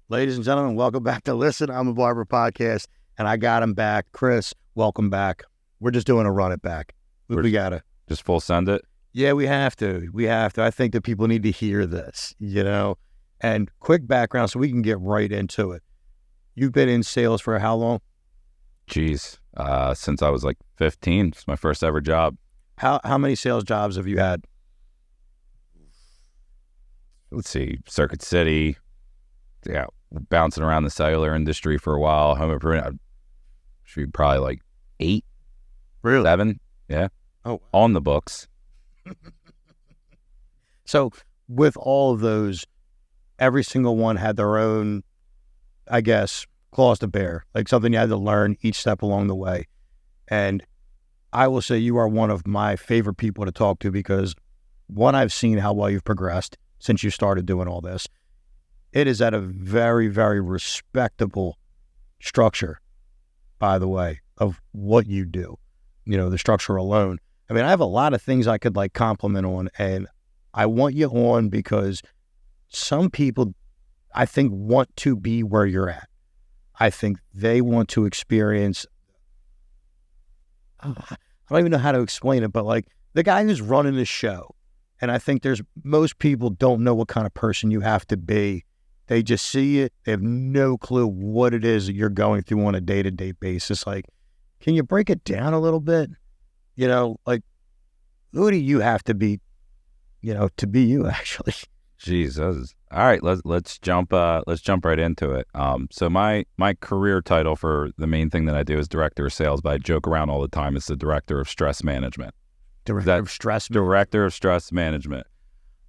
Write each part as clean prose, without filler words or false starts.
Ladies and gentlemen, welcome back to Listen, I'm a Barber podcast, and I got him back. Chris, welcome back. We're just doing a run it back. We got to. Just full send it? Yeah, we have to. I think that people need to hear this, And quick background so we can get right into it. You've been in sales for how long? Geez, since I was like 15. It's my first ever job. How many sales jobs have you had? Let's see, Circuit City. Yeah, bouncing around the cellular industry for a while. Home improvement, should be probably like 8, really? 7. Yeah. Oh, on the books. So with all of those, every single one had their own, I guess, claws to bear, like something you had to learn each step along the way. And I will say you are one of my favorite people to talk to because, one, I've seen how well you've progressed since you started doing all this. It is at a very, very respectable structure, by the way, of what you do. The structure alone. I mean, I have a lot of things I could compliment on, and I want you on because some people, I think, want to be where you're at. I think they want to experience, I don't even know how to explain it, but the guy who's running the show, and I think most people don't know what kind of person you have to be. They just see it. They have no clue what it is that you're going through on a day-to-day basis. Can you break it down a little bit? Who do you have to be, to be you, actually? Jesus. All right, let's jump right into it. So my career title for the main thing that I do is director of sales, but I joke around all the time. It's the director of stress management. Director of stress management.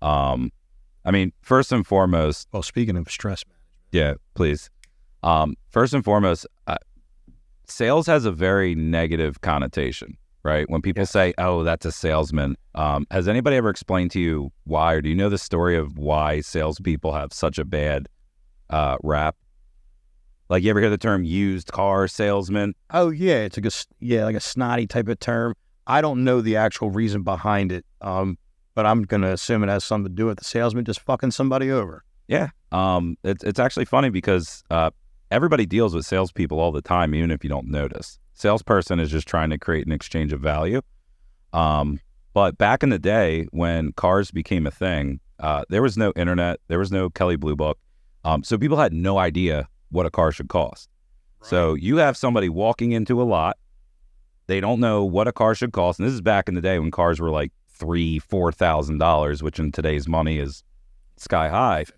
I mean, first and foremost. Well, speaking of stress management. Yeah, please. First and foremost, sales has a very negative connotation, right? When people say, oh, that's a salesman. Has anybody ever explained to you why, or do you know the story of why salespeople have such a bad rap? You ever hear the term used car salesman? Oh, yeah. It's like a snotty type of term. I don't know the actual reason behind it, but I'm going to assume it has something to do with the salesman just fucking somebody over. Yeah. It's actually funny because everybody deals with salespeople all the time, even if you don't notice. Salesperson is just trying to create an exchange of value. But back in the day when cars became a thing, there was no internet, there was no Kelley Blue Book. So people had no idea what a car should cost. Right. So you have somebody walking into a lot, they don't know what a car should cost. And this is back in the day when cars were like $3,000-$4,000, which in today's money is sky high. 50K.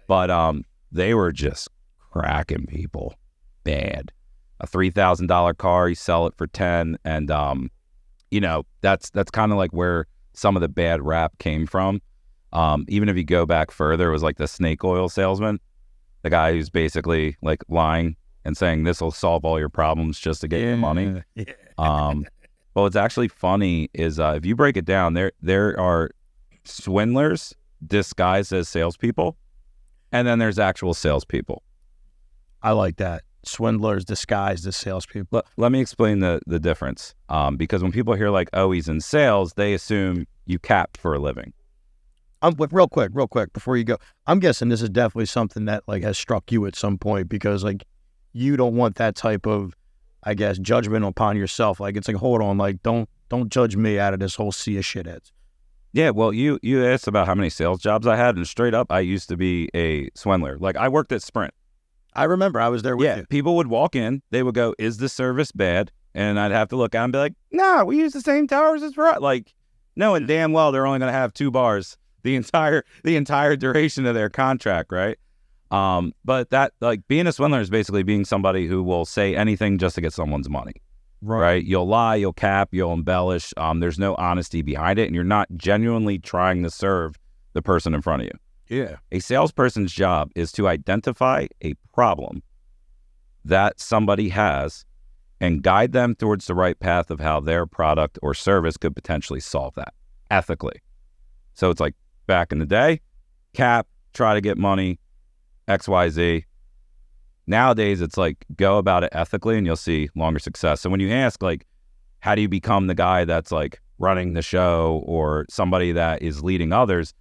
But they were just cracking people bad. A $3,000 car, you sell it for 10, and that's kind of like where some of the bad rap came from. Even if you go back further, it was like the snake oil salesman, the guy who's basically lying and saying this will solve all your problems just to get your money. Yeah. But what's actually funny is if you break it down, there are swindlers disguised as salespeople, and then there's actual salespeople. I like that. Swindlers disguised as salespeople. Let me explain the difference. Because when people hear oh, he's in sales, they assume you cap for a living. Real quick, before you go, I'm guessing this is definitely something that has struck you at some point because you don't want that type of, I guess, judgment upon yourself. It's hold on, don't judge me out of this whole sea of shitheads. Yeah, well, you asked about how many sales jobs I had, and straight up, I used to be a swindler. I worked at Sprint. I remember I was there with you. People would walk in, they would go, is the service bad? And I'd have to look at them and be like, nah, we use the same towers as for knowing damn well they're only going to have 2 bars the entire duration of their contract, right? But that, being a swindler is basically being somebody who will say anything just to get someone's money, right? You'll lie, you'll cap, you'll embellish. There's no honesty behind it, and you're not genuinely trying to serve the person in front of you. Yeah. A salesperson's job is to identify a problem that somebody has and guide them towards the right path of how their product or service could potentially solve that ethically. So it's back in the day, cap, try to get money, XYZ. Nowadays, it's go about it ethically and you'll see longer success. So when you ask, how do you become the guy that's running the show or somebody that is leading others?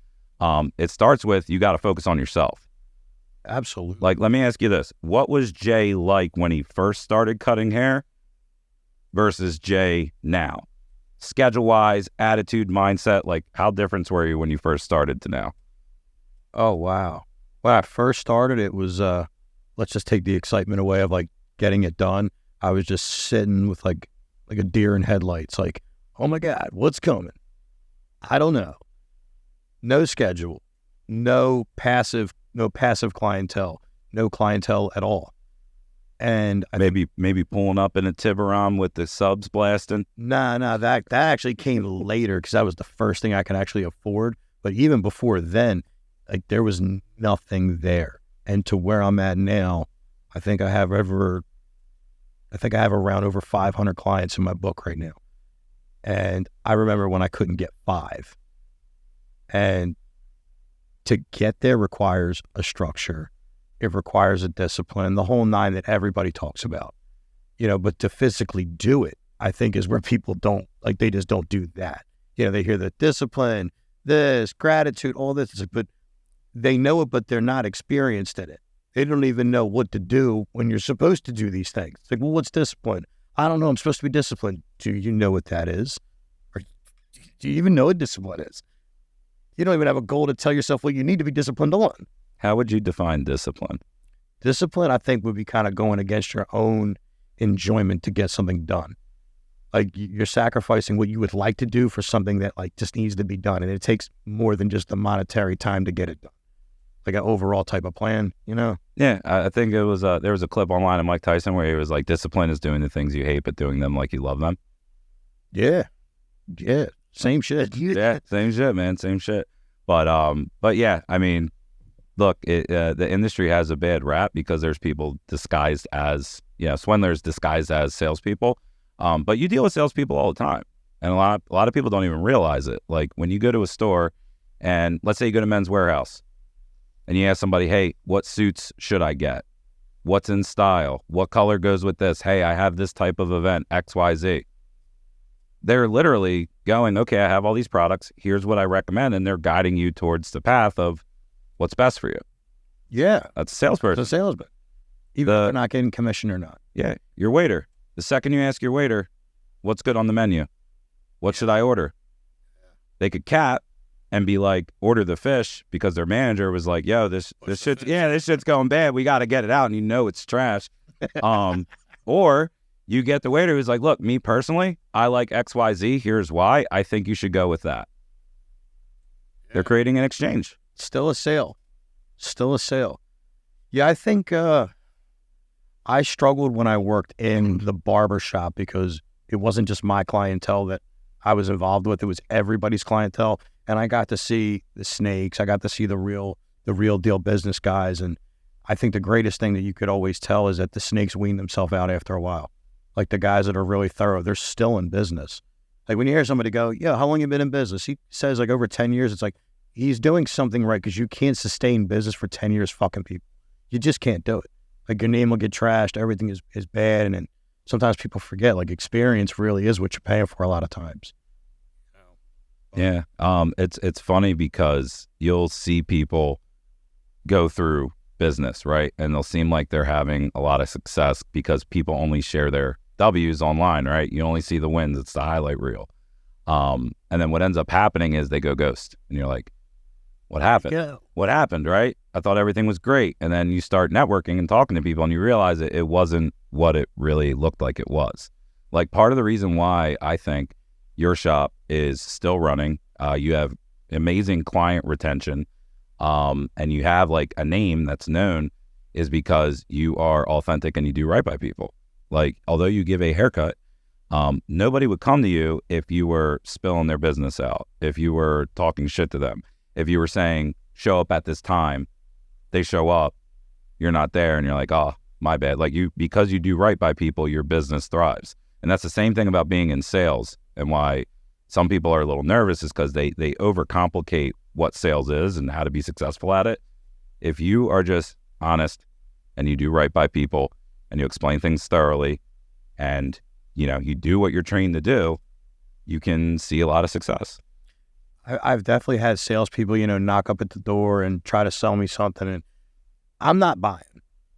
It starts with, you got to focus on yourself. Absolutely. Like, let me ask you this. What was Jay like when he first started cutting hair versus Jay now? Schedule-wise, attitude, mindset, like how different were you when you first started to now? Oh, wow. When I first started, it was, let's just take the excitement away of like getting it done. I was just sitting with like a deer in headlights, like, oh my God, what's coming? I don't know. No schedule, no passive clientele, no clientele at all. And maybe pulling up in a Tiburon with the subs blasting. Nah, that actually came later because that was the first thing I could actually afford. But even before then, like there was nothing there. And to where I'm at now, I think I have around over 500 clients in my book right now. And I remember when I couldn't get 5. And to get there requires a structure. It requires a discipline, the whole 9 that everybody talks about, but to physically do it, I think is where people don't, like, they just don't do that. They hear the discipline, this, gratitude, all this, but they know it, but they're not experienced in it. They don't even know what to do when you're supposed to do these things. It's like, well, what's discipline? I don't know. I'm supposed to be disciplined. Do you know what that is? Or do you even know what discipline is? You don't even have a goal to tell yourself what you need to be disciplined on. How would you define discipline? Discipline, I think, would be kind of going against your own enjoyment to get something done. Like you're sacrificing what you would like to do for something that like just needs to be done. And it takes more than just the monetary time to get it done. Like an overall type of plan, Yeah, I think it was there was a clip online of Mike Tyson where he was like, discipline is doing the things you hate, but doing them like you love them. Yeah. Same shit. Yeah, same shit, man. Same shit. But yeah, I mean, look, the industry has a bad rap because there's people disguised as, swindlers disguised as salespeople. But you deal with salespeople all the time. And a lot of people don't even realize it. Like when you go to a store and let's say you go to Men's Warehouse and you ask somebody, hey, what suits should I get? What's in style? What color goes with this? Hey, I have this type of event, XYZ. They're literally going, okay, I have all these products. Here's what I recommend. And they're guiding you towards the path of what's best for you. Yeah. That's a salesperson. It's a salesman. Even if they're not getting commission or not. Yeah. Your waiter. The second you ask your waiter, what's good on the menu? What should I order? They could cap and be like, order the fish because their manager was like, yo, this shit's going bad. We got to get it out. And it's trash. Or you get the waiter who's like, look, me personally, I like XYZ. Here's why. I think you should go with that. Yeah. They're creating an exchange. Still a sale. Yeah, I think I struggled when I worked in the barber shop because it wasn't just my clientele that I was involved with. It was everybody's clientele. And I got to see the snakes. I got to see the real deal business guys. And I think the greatest thing that you could always tell is that the snakes wean themselves out after a while. Like the guys that are really thorough, they're still in business. Like when you hear somebody go, yeah, how long you been in business? He says like over 10 years. It's like, he's doing something right because you can't sustain business for 10 years fucking people. You just can't do it. Like your name will get trashed. Everything is bad. And then sometimes people forget like experience really is what you're paying for a lot of times. Yeah. It's funny because you'll see people go through business, right? And they'll seem like they're having a lot of success because people only share their W's online, right? You only see the wins. It's the highlight reel. And then what ends up happening is they go ghost. And you're like, what happened? Yeah. What happened, right? I thought everything was great. And then you start networking and talking to people and you realize it wasn't what it really looked like it was. Like part of the reason why I think your shop is still running, you have amazing client retention, and you have like a name that's known is because you are authentic and you do right by people. Like, although you give a haircut, nobody would come to you if you were spilling their business out, if you were talking shit to them, if you were saying, show up at this time, they show up, you're not there, and you're like, oh, my bad. Like because you do right by people, your business thrives. And that's the same thing about being in sales, and why some people are a little nervous is because they overcomplicate what sales is and how to be successful at it. If you are just honest and you do right by people and you explain things thoroughly and you do what you're trained to do, you can see a lot of success. I've definitely had salespeople, knock up at the door and try to sell me something. And I'm not buying,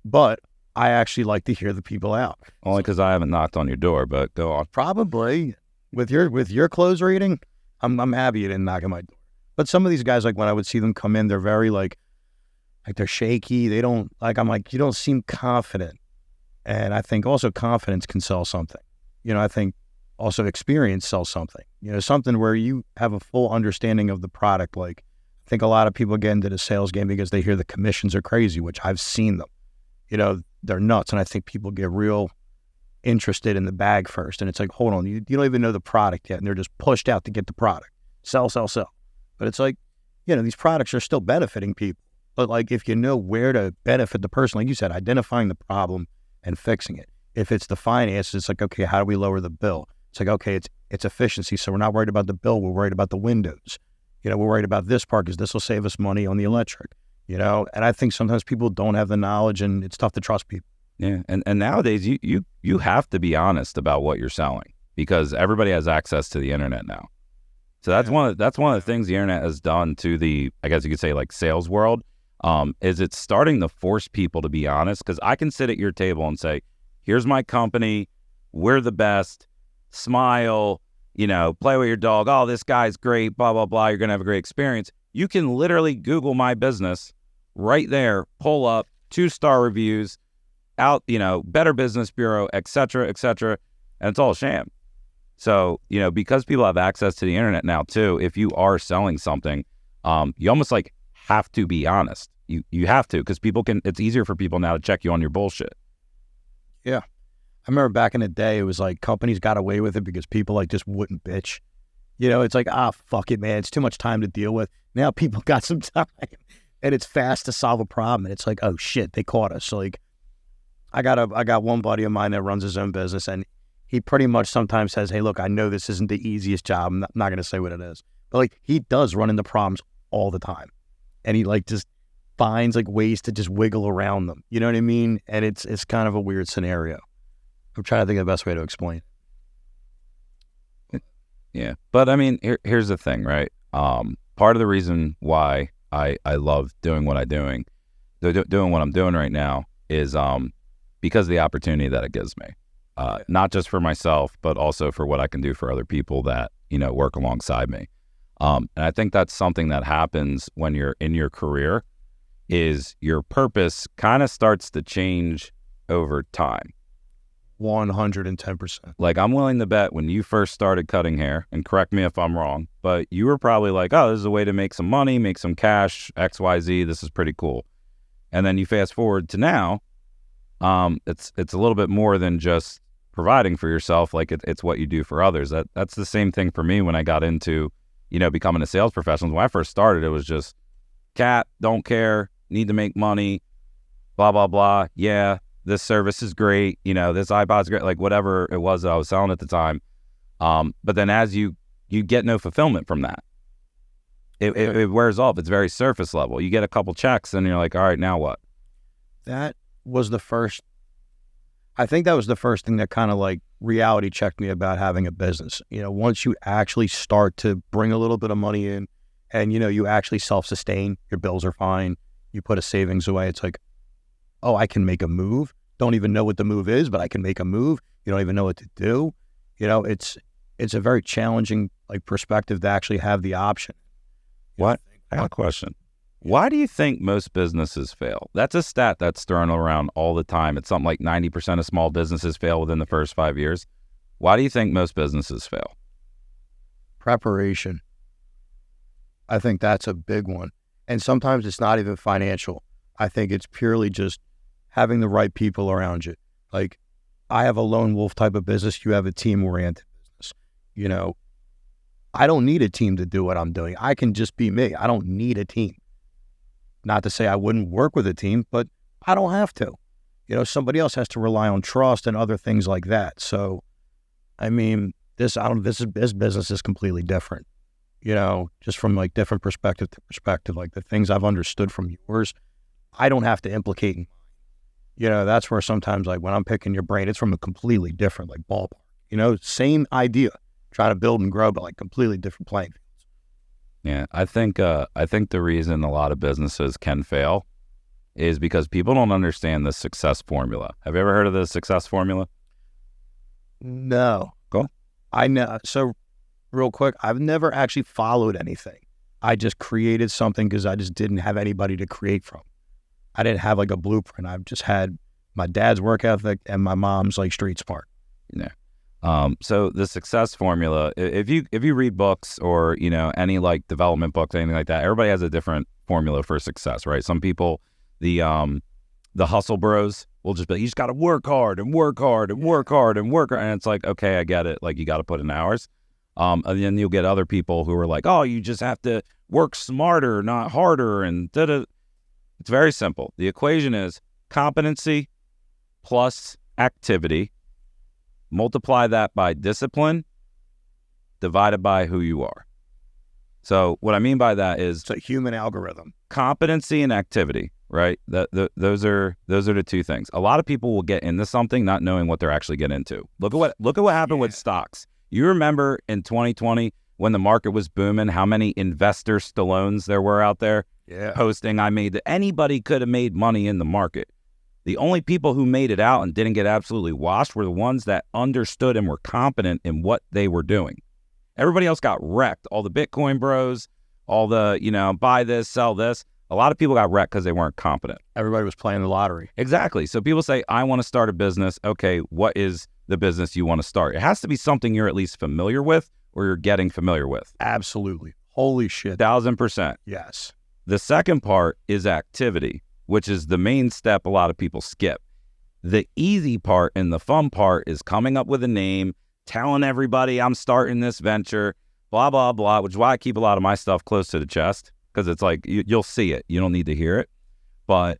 but I actually like to hear the people out. Only because I haven't knocked on your door, but go on. Probably with your close rating, I'm happy you didn't knock on my door. But some of these guys, like when I would see them come in, they're very like they're shaky. They don't like. I'm like, you don't seem confident, and I think also confidence can sell something. I think also experience sells something. Something where you have a full understanding of the product. Like I think a lot of people get into the sales game because they hear the commissions are crazy, which I've seen them. They're nuts, and I think people get real interested in the bag first, and it's like, hold on, you don't even know the product yet, and they're just pushed out to get the product, sell. But it's like, these products are still benefiting people, but like if you know where to benefit the person, like you said, identifying the problem and fixing it. If it's the finance, it's like, okay, how do we lower the bill? It's like, okay, it's efficiency, so we're not worried about the bill, we're worried about the windows. We're worried about this part because this will save us money on the electric. And I think sometimes people don't have the knowledge, and it's tough to trust people. Yeah, and nowadays you have to be honest about what you're selling because everybody has access to the internet now. So that's one of the things the internet has done to the, I guess you could say, like sales world, is it's starting to force people to be honest. Because I can sit at your table and say, here's my company, we're the best, smile, play with your dog, oh, this guy's great, blah, blah, blah, you're going to have a great experience. You can literally Google my business right there, pull up 2-star reviews, out, Better Business Bureau, et cetera, and it's all a sham. So, because people have access to the internet now too, if you are selling something, you almost like have to be honest. You have to, because it's easier for people now to check you on your bullshit. Yeah. I remember back in the day, it was like companies got away with it because people like just wouldn't bitch. It's like, fuck it, man. It's too much time to deal with. Now people got some time and it's fast to solve a problem. And it's like, oh shit, they caught us. Like I got one buddy of mine that runs his own business, and he pretty much sometimes says, hey, look, I know this isn't the easiest job. I'm not going to say what it is, but like he does run into problems all the time, and he like just finds like ways to just wiggle around them. You know what I mean? And it's kind of a weird scenario. I'm trying to think of the best way to explain it. Yeah. But I mean, here's the thing, right? Part of the reason why I love doing what I'm doing right now is because of the opportunity that it gives me. Not just for myself, but also for what I can do for other people that, work alongside me. And I think that's something that happens when you're in your career is your purpose kind of starts to change over time. 110%. Like I'm willing to bet when you first started cutting hair, and correct me if I'm wrong, but you were probably like, oh, this is a way to make some money, make some cash, XYZ, this is pretty cool. And then you fast forward to now, it's a little bit more than just providing for yourself. Like it's what you do for others. That's the same thing for me when I got into, becoming a sales professional. When I first started, it was just don't care, need to make money, blah, blah, blah. Yeah, this service is great. This iPod's great, like whatever it was that I was selling at the time. But then as you get no fulfillment from that, it wears off. It's very surface level. You get a couple checks and you're like, all right, now what? That was the first, I think that was the first thing that kind of like reality checked me about having a business. Once you actually start to bring a little bit of money in and, you actually self-sustain, your bills are fine, you put a savings away, it's like, oh, I can make a move. Don't even know what the move is, but I can make a move. You don't even know what to do. It's a very challenging like perspective to actually have the option. What? I got a question. Why do you think most businesses fail? That's a stat that's thrown around all the time. It's something like 90% of small businesses fail within the first 5 years. Why do you think most businesses fail? Preparation. I think that's a big one. And sometimes it's not even financial. I think it's purely just having the right people around you. Like I have a lone wolf type of business. You have a team-oriented business. I don't need a team to do what I'm doing. I can just be me. I don't need a team. Not to say I wouldn't work with a team, but I don't have to. Somebody else has to rely on trust and other things like that. So, I mean, this business is completely different. Just from like different perspective to perspective, like the things I've understood from yours, I don't have to implicate in mine. That's where sometimes like when I'm picking your brain, it's from a completely different like ballpark. Same idea, trying to build and grow, but like completely different playing fields. Yeah, I think the reason a lot of businesses can fail is because people don't understand the success formula. Have you ever heard of the success formula? No. Go. I know. So real quick, I've never actually followed anything. I just created something because I just didn't have anybody to create from. I didn't have like a blueprint. I've just had my dad's work ethic and my mom's like street smart. Yeah. So the success formula, if you read books or, you know, any like development books, anything like that, everybody has a different formula for success, right? Some people, the hustle bros will just be, you just got to work hard and work hard and work hard and work hard. And it's like, okay, I get it. Like you got to put in hours. And then you'll get other people who are like, oh, you just have to work smarter, not harder. And da-da. It's very simple. The equation is competency plus activity. Multiply that by discipline, divided by who you are. So what I mean by that is it's a human algorithm. Competency and activity, right? Those are the two things. A lot of people will get into something not knowing what they're actually getting into. Look at what happened with stocks. You remember in 2020 when the market was booming, how many investor Stallones there were out there posting, anybody could have made money in the market. The only people who made it out and didn't get absolutely washed were the ones that understood and were competent in what they were doing. Everybody else got wrecked. All the Bitcoin bros, all the, you know, buy this, sell this. A lot of people got wrecked because they weren't competent. Everybody was playing the lottery. Exactly. So people say, I want to start a business. Okay, what is the business you want to start? It has to be something you're at least familiar with or you're getting familiar with. Absolutely. Holy shit. 1,000%. Yes. The second part is activity, which is the main step a lot of people skip. The easy part and the fun part is coming up with a name, telling everybody I'm starting this venture, blah, blah, blah, which is why I keep a lot of my stuff close to the chest, because it's like, you'll see it. You don't need to hear it. But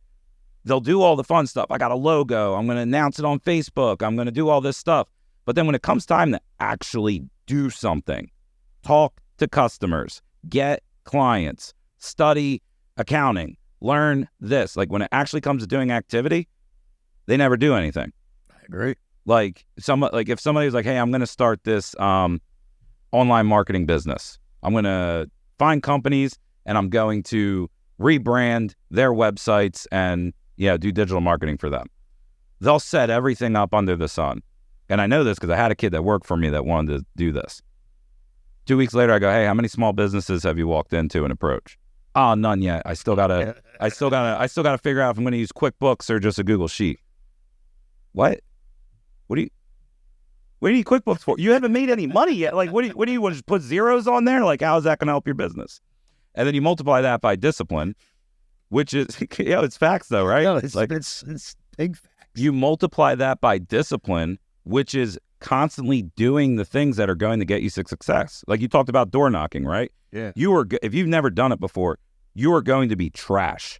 they'll do all the fun stuff. I got a logo. I'm going to announce it on Facebook. I'm going to do all this stuff. But then when it comes time to actually do something, talk to customers, get clients, study accounting, learn this. Like when it actually comes to doing activity, they never do anything. I agree. Like if somebody's like, hey, I'm going to start this online marketing business. I'm going to find companies and I'm going to rebrand their websites and do digital marketing for them. They'll set everything up under the sun. And I know this because I had a kid that worked for me that wanted to do this. 2 weeks later, I go, hey, how many small businesses have you walked into and approached? Oh, none yet. I still gotta figure out if I'm going to use QuickBooks or just a Google Sheet. What do you need QuickBooks for? You haven't made any money yet. Like, what do you want to just put zeros on there? Like, how is that going to help your business? And then you multiply that by discipline, which is, it's facts though, right? No, it's big facts. You multiply that by discipline, which is constantly doing the things that are going to get you success. Like you talked about door knocking, right? Yeah. If you've never done it before, you are going to be trash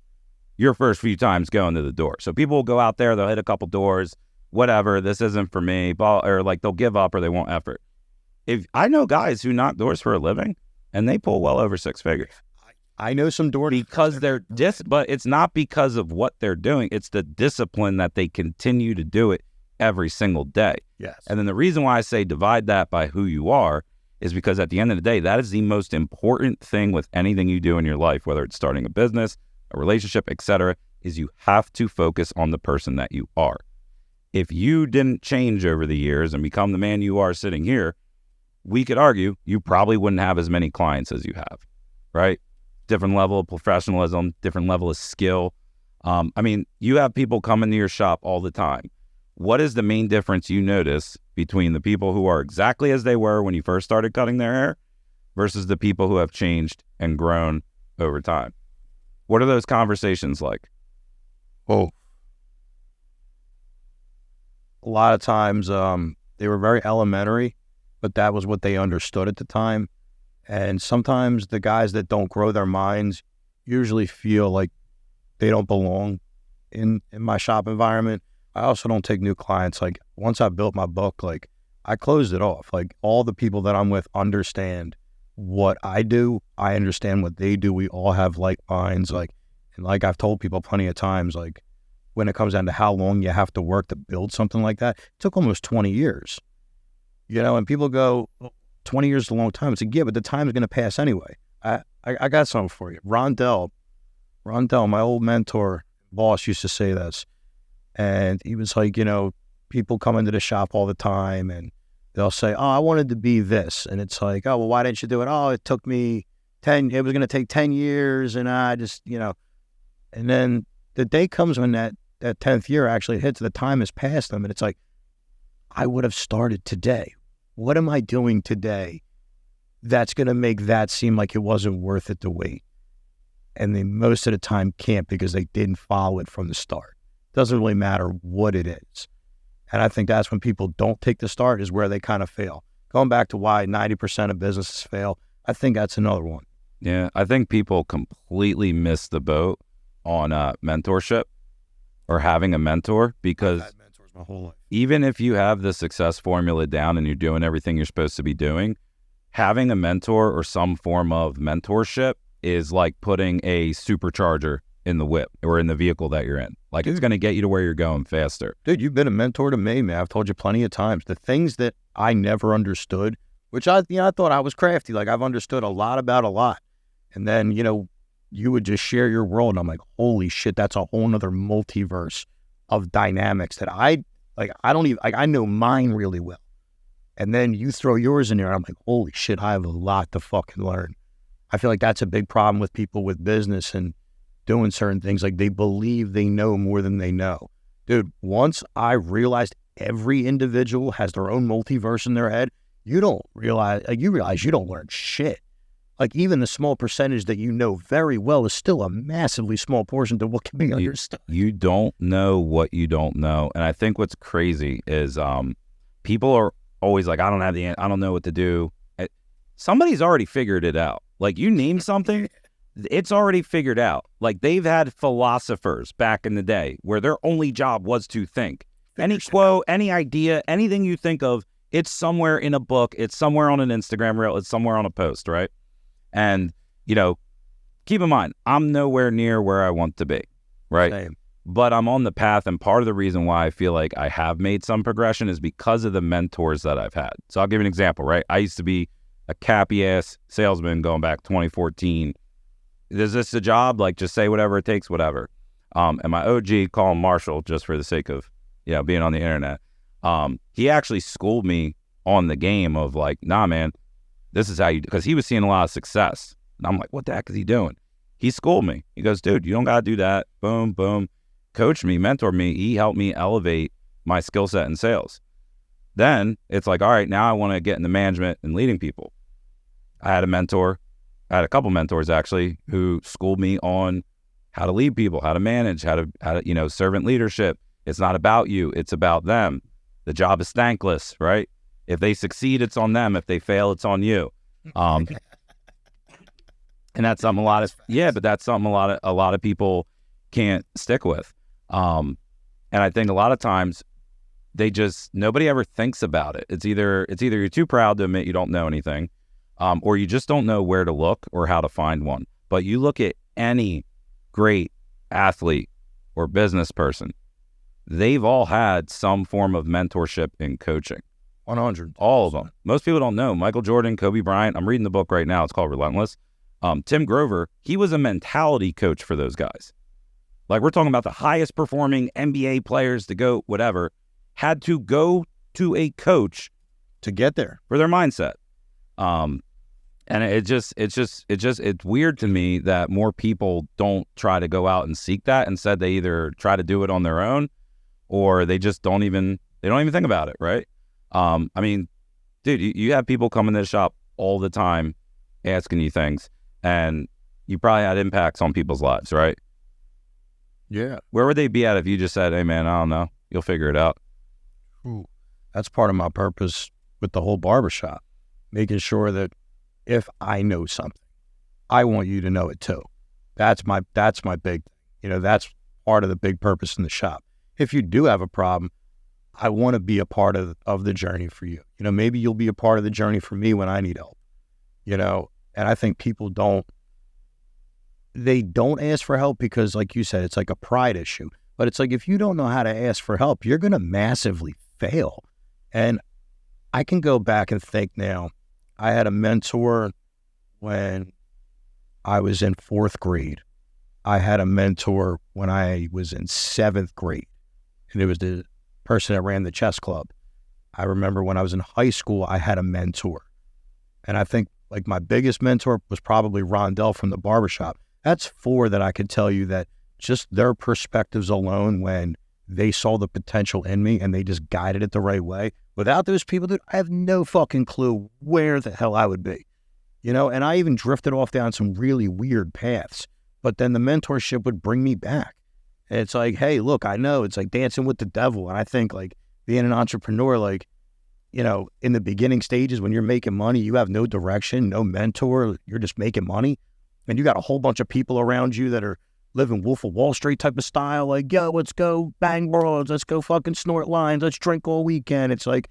your first few times going to the door. So people will go out there, they'll hit a couple doors, whatever, this isn't for me, or like they'll give up or they won't effort. If I know guys who knock doors for a living and they pull well over six figures. I know some door because but it's not because of what they're doing. It's the discipline that they continue to do it every single day. Yes. And then the reason why I say divide that by who you are is because at the end of the day, that is the most important thing with anything you do in your life, whether it's starting a business, a relationship, etc., is you have to focus on the person that you are. If you didn't change over the years and become the man you are sitting here, we could argue you probably wouldn't have as many clients as you have, right? Different level of professionalism, different level of skill. You have people come into your shop all the time. What is the main difference you notice between the people who are exactly as they were when you first started cutting their hair versus the people who have changed and grown over time? What are those conversations like? Oh, a lot of times they were very elementary, but that was what they understood at the time. And sometimes the guys that don't grow their minds usually feel like they don't belong in my shop environment. I also don't take new clients. Like once I built my book, like I closed it off. Like all the people that I'm with understand what I do. I understand what they do. We all have like minds. Like, and like I've told people plenty of times, like when it comes down to how long you have to work to build something like that, it took almost 20 years, and people go, 20 years is a long time. It's like, yeah, but the time is going to pass anyway. I got something for you. Rondell, my old mentor, boss used to say this, and he was like, people come into the shop all the time and they'll say, oh, I wanted to be this. And it's like, oh, well, why didn't you do it? Oh, it took me it was going to take 10 years. And I just, and then the day comes when that 10th year actually hits, the time has passed them. And it's like, I would have started today. What am I doing today that's going to make that seem like it wasn't worth it to wait? And they most of the time can't, because they didn't follow it from the start. Doesn't really matter what it is. And I think that's when people don't take the start, is where they kind of fail. Going back to why 90% of businesses fail, I think that's another one. Yeah, I think people completely miss the boat on mentorship or having a mentor, because I've had mentors my whole life. Even if you have the success formula down and you're doing everything you're supposed to be doing, having a mentor or some form of mentorship is like putting a supercharger in the whip or in the vehicle that you're in. Like, it's going to get you to where you're going faster. Dude, you've been a mentor to me, man. I've told you plenty of times. The things that I never understood, which I thought I was crafty. Like, I've understood a lot about a lot. And then, you would just share your world. And I'm like, holy shit, that's a whole nother multiverse of dynamics that I know mine really well. And then you throw yours in there, and I'm like, holy shit, I have a lot to fucking learn. I feel like that's a big problem with people with business and doing certain things. Like, they believe they know more than they know. Dude, once I realized every individual has their own multiverse in their head, you realize you don't learn shit. Like, even the small percentage that you know very well is still a massively small portion to what can be understood. You don't know what you don't know. And I think what's crazy is people are always like, I don't know what to do. Somebody's already figured it out. Like, you name something, it's already figured out. Like, they've had philosophers back in the day where their only job was to think. Any quote, any idea, anything you think of, it's somewhere in a book, it's somewhere on an Instagram reel, it's somewhere on a post, right? And, keep in mind, I'm nowhere near where I want to be, right? Same. But I'm on the path, and part of the reason why I feel like I have made some progression is because of the mentors that I've had. So I'll give you an example, right? I used to be a cappy-ass salesman going back 2014. Is this a job? Like, just say whatever it takes, whatever. And my OG, call him Marshall, just for the sake of, being on the internet. He actually schooled me on the game of like, nah, man, this is how you, because he was seeing a lot of success. And I'm like, what the heck is he doing? He schooled me. He goes, dude, you don't got to do that. Boom, boom. Coached me, mentored me. He helped me elevate my skill set in sales. Then it's like, all right, now I want to get into management and leading people. I had a couple mentors actually who schooled me on how to lead people, how to manage, how to, servant leadership. It's not about you. It's about them. The job is thankless, right? If they succeed, it's on them. If they fail, it's on you. And that's something that's something a lot of people can't stick with. And I think a lot of times nobody ever thinks about it. It's either you're too proud to admit you don't know anything, or you just don't know where to look or how to find one. But you look at any great athlete or business person, they've all had some form of mentorship and coaching. 100. All of them. Most people don't know. Michael Jordan, Kobe Bryant. I'm reading the book right now. It's called Relentless. Tim Grover, he was a mentality coach for those guys. Like, we're talking about the highest performing NBA players to go, whatever, had to go to a coach to get there for their mindset. And it's weird to me that more people don't try to go out and seek that. Instead, they either try to do it on their own, or they just don't even think about it, right? I mean, dude, you have people come in this shop all the time asking you things, and you probably had impacts on people's lives, right? Yeah. Where would they be at if you just said, hey, man, I don't know, you'll figure it out? Ooh, that's part of my purpose with the whole barbershop, making sure that if I know something, I want you to know it too. That's my big, that's part of the big purpose in the shop. If you do have a problem, I want to be a part of the journey for you. Maybe you'll be a part of the journey for me when I need help, and I think people don't ask for help because, like you said, it's like a pride issue. But it's like, if you don't know how to ask for help, you're going to massively fail. And I can go back and think now, I had a mentor when I was in 4th grade, I had a mentor when I was in 7th grade, and it was the person that ran the chess club. I remember when I was in high school, I had a mentor. And I think like my biggest mentor was probably Rondell from the barbershop. That's 4 that I could tell you that just their perspectives alone, when they saw the potential in me and they just guided it the right way. Without those people, dude, I have no fucking clue where the hell I would be. And I even drifted off down some really weird paths. But then the mentorship would bring me back. And it's like, hey, look, I know it's like dancing with the devil. And I think like being an entrepreneur, like, in the beginning stages when you're making money, you have no direction, no mentor, you're just making money. And you got a whole bunch of people around you that are living Wolf of Wall Street type of style. Like, yo, let's go bang bros, let's go fucking snort lines, let's drink all weekend. It's like,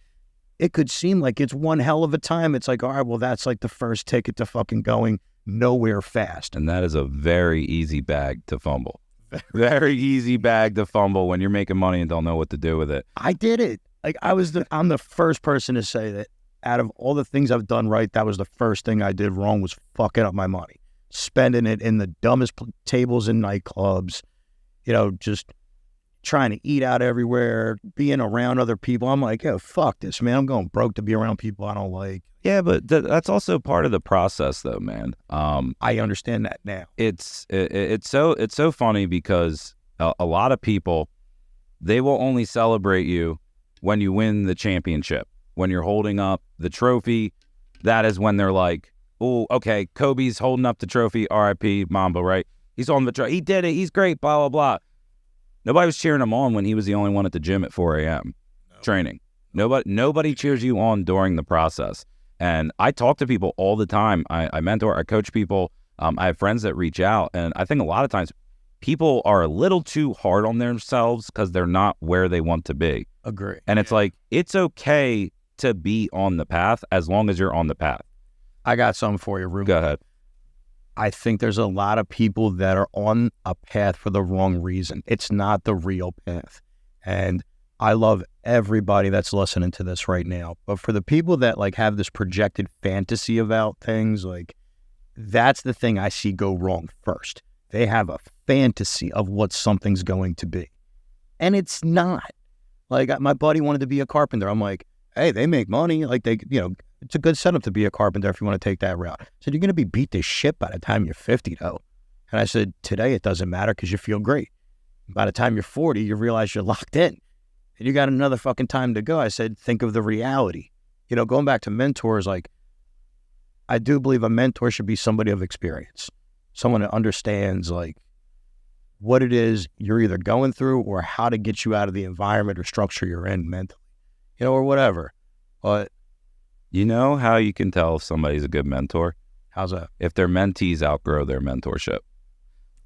it could seem like it's one hell of a time. It's like, all right, well, that's like the first ticket to fucking going nowhere fast. And that is a very easy bag to fumble. Very easy bag to fumble when you're making money and don't know what to do with it. I did it. Like I'm the first person to say that out of all the things I've done right, that was the first thing I did wrong, was fucking up my money, spending it in the dumbest tables in nightclubs, just trying to eat out everywhere, being around other people. I'm like, yo, fuck this, man. I'm going broke to be around people I don't like. Yeah, but that's also part of the process, though, man. I understand that now. It's so funny because a lot of people, they will only celebrate you when you win the championship, when you're holding up the trophy. That is when they're like, oh, okay, Kobe's holding up the trophy, R.I.P. Mamba, right? He's holding the trophy. He did it. He's great, blah, blah, blah. Nobody was cheering him on when he was the only one at the gym at 4 a.m. training. Nobody cheers you on during the process. And I talk to people all the time. I mentor, I coach people. I have friends that reach out. And I think a lot of times people are a little too hard on themselves because they're not where they want to be. Agree. And it's like, it's okay to be on the path as long as you're on the path. I got something for you, Ruben. Go ahead. I think there's a lot of people that are on a path for the wrong reason. It's not the real path. And I love everybody that's listening to this right now. But for the people that like have this projected fantasy about things, like that's the thing I see go wrong first. They have a fantasy of what something's going to be. And it's not. Like my buddy wanted to be a carpenter. I'm like, hey, they make money. Like it's a good setup to be a carpenter if you want to take that route. I said, you're going to be beat to shit by the time you're 50 though. And I said, today it doesn't matter because you feel great. By the time you're 40, you realize you're locked in. And you got another fucking time to go. I said, think of the reality. Going back to mentors, like I do believe a mentor should be somebody of experience. Someone that understands like what it is you're either going through or how to get you out of the environment or structure you're in mentally, or whatever. But you know how you can tell if somebody's a good mentor? How's that? If their mentees outgrow their mentorship.